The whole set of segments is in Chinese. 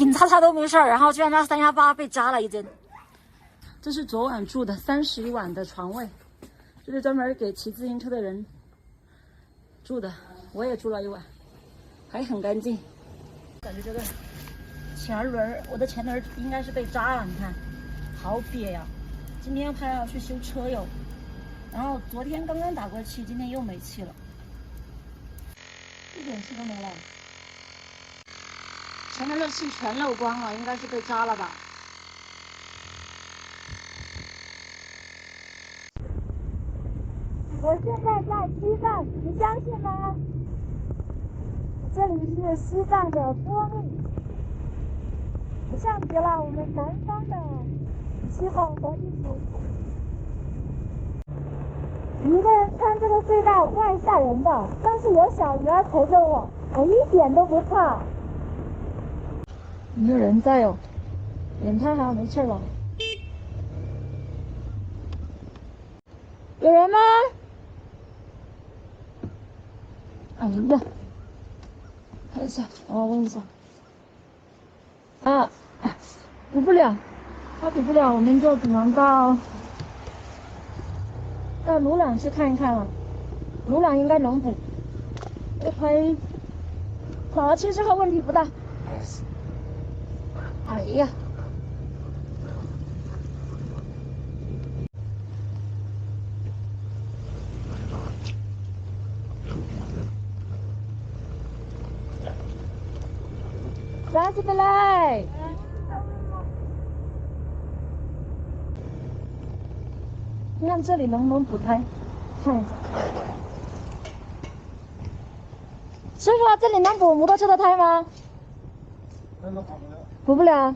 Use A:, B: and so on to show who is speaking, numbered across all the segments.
A: 顶擦擦都没事儿，然后居然那318被扎了一针。这是昨晚住的31晚的床位，这是专门给骑自行车的人住的，我也住了一晚，还很干净。感觉这个前轮，我的前轮应该是被扎了，你看，好瘪呀！今天还要去修车油，然后昨天刚刚打过气，今天又没气了，一点气都没了。前面的气全漏光了，应该是被扎了吧。
B: 我现在在西藏，你相信吗？这里是西藏的波密，像极了我们南方的气候和地形。一个人穿这个隧道怪吓人的，但是有小鱼儿陪着我，我一点都不怕。
A: 没有人在哦，眼看好像没气了。有人吗？哎呀，看一下，我问一下。啊，补不了，他补不了，我们就只能到鲁朗去看一看了。鲁朗应该能补，还好，其实和问题不大。哎呀。啥子不来？你看这里能不能补胎？看一下。师傅，这里能补摩托车的胎吗？补不了。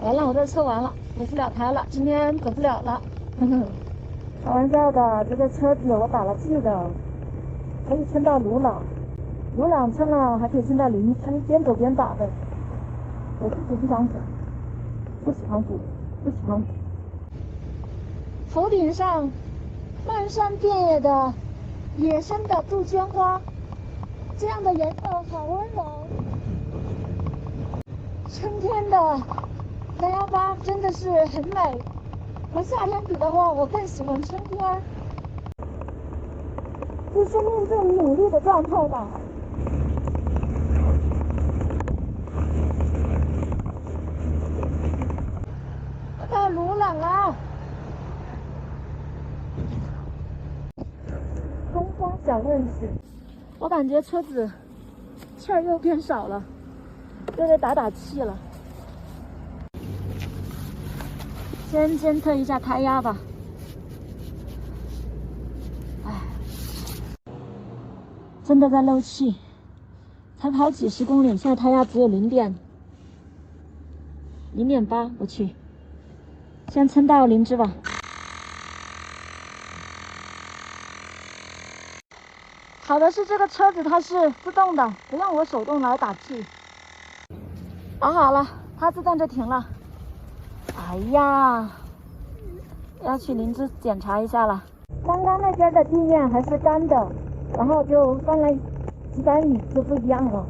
A: 完了，我这测完了，补不了胎了，今天补不了了。开玩笑的，这个车子我打了气的，可以撑到鲁朗。鲁朗撑了还可以撑到林芝，边走边打的。我自己不想补，不喜欢补，不喜欢补。头顶上漫山遍野的野生的杜鹃花，这样的颜色好温柔。春天的318真的是很美，和夏天比的话，我更喜欢春天。是生命最努力的状态吧。到鲁朗了，东方小认识。我感觉车子气儿又变少了，又得打气了。先监测一下胎压吧。哎，真的在漏气，才跑几十公里，现在胎压只有0.8，我去，先撑到林芝吧。好的是这个车子它是自动的，不用我手动来打气。好了，它自动就停了。哎呀，要去林芝检查一下了。刚刚那边的地面还是干的，然后就翻了几百米就不一样了。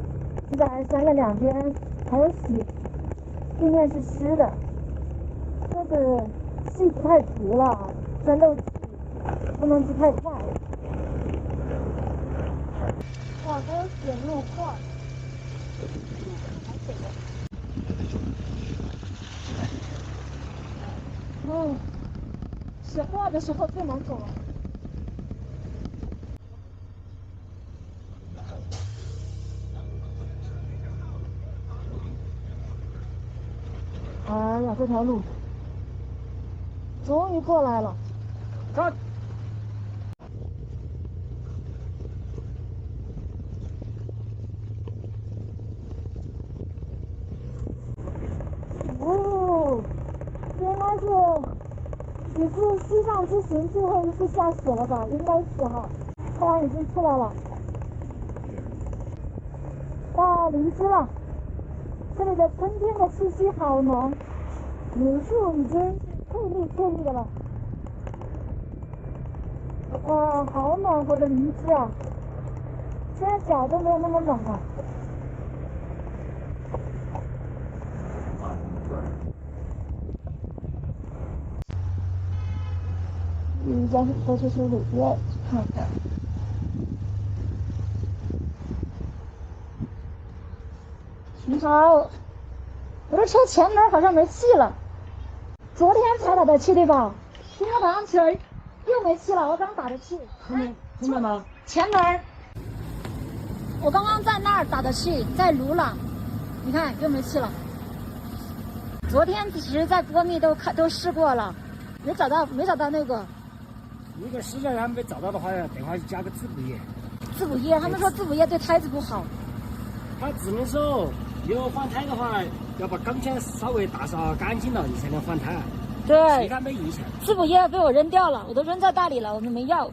A: 现在还翻了2天，还有雪，地面是湿的。这个气不太足了，钻漏气，不能骑太快。哇，还有雪路块。雪化的时候最难走了。哎呀，这条路终于过来了。看，原来是此次西藏之行最后一次下雪了吧？应该是哈。太阳已经出来了，到林芝了。这里的春天的气息好浓，柳树已经翠绿的了。哇，好暖和的林芝啊！现在脚都没有那么冷了。
B: 间多去修理店看看。
A: 你好，我的车前门好像没气了，昨天才打的气对吧？今天早上起来又没气了，我刚打的气。
C: 后面吗？
A: 前门，我刚刚在那儿打的气，在卢朗，你看又没气了。昨天其实在波密都试过了，没找到那个
C: 如果实在还没找到的话，电话就加个滋补液。
A: 滋补液，他们说滋补液对胎子不好。
C: 他只能说有换胎的话，要把钢圈稍微打扫干净了，你才能换胎。
A: 对，
C: 其他没影响。
A: 滋补液被我扔掉了，我都扔在大理了，我们没要。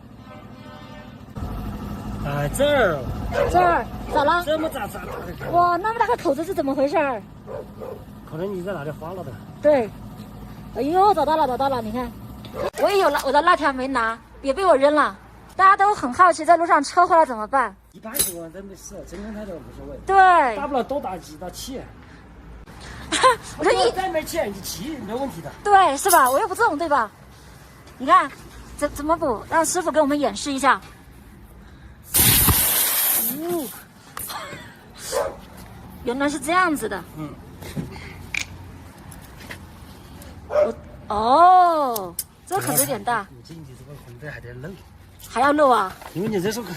C: 这儿
A: 咋了？
C: 这么大的？
A: 哇，那么大个口子是怎么回事？
C: 可能你在哪里花了的。
A: 对，哎呦，找到了，你看，我也有了，我的辣条没拿，也被我扔了。大家都很好奇，在路上车坏了怎么办？
C: 一般情况都没事，真空胎都无所谓。
A: 对，
C: 大不了多打几道气。
A: 我说你
C: 再没气，你气没问题的。
A: 对，是吧？我又不重，对吧？你看，怎么补？让师傅给我们演示一下。原来是这样子的。这口子有点大。
C: 估计你这个红灯还得漏。
A: 还要漏啊？
C: 因为你这是个口，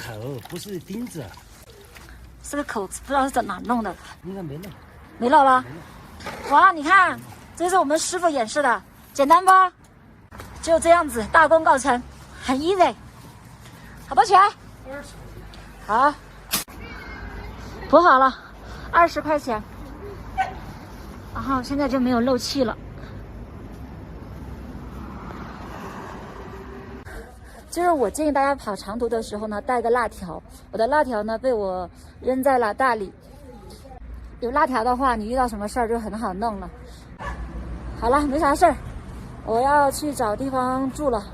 C: 不是钉子。
A: 是个口子，不知道是在哪弄的。
C: 应该没漏。
A: 没漏了。哇，你看，这是我们师傅演示的，简单吧？就这样子，大功告成，很 easy。好多钱？好，补好了，20块钱。然后现在就没有漏气了。就是我建议大家跑长途的时候呢，带个辣条。我的辣条呢被我扔在了大理。有辣条的话，你遇到什么事儿就很好弄了。好了，没啥事儿，我要去找地方住了。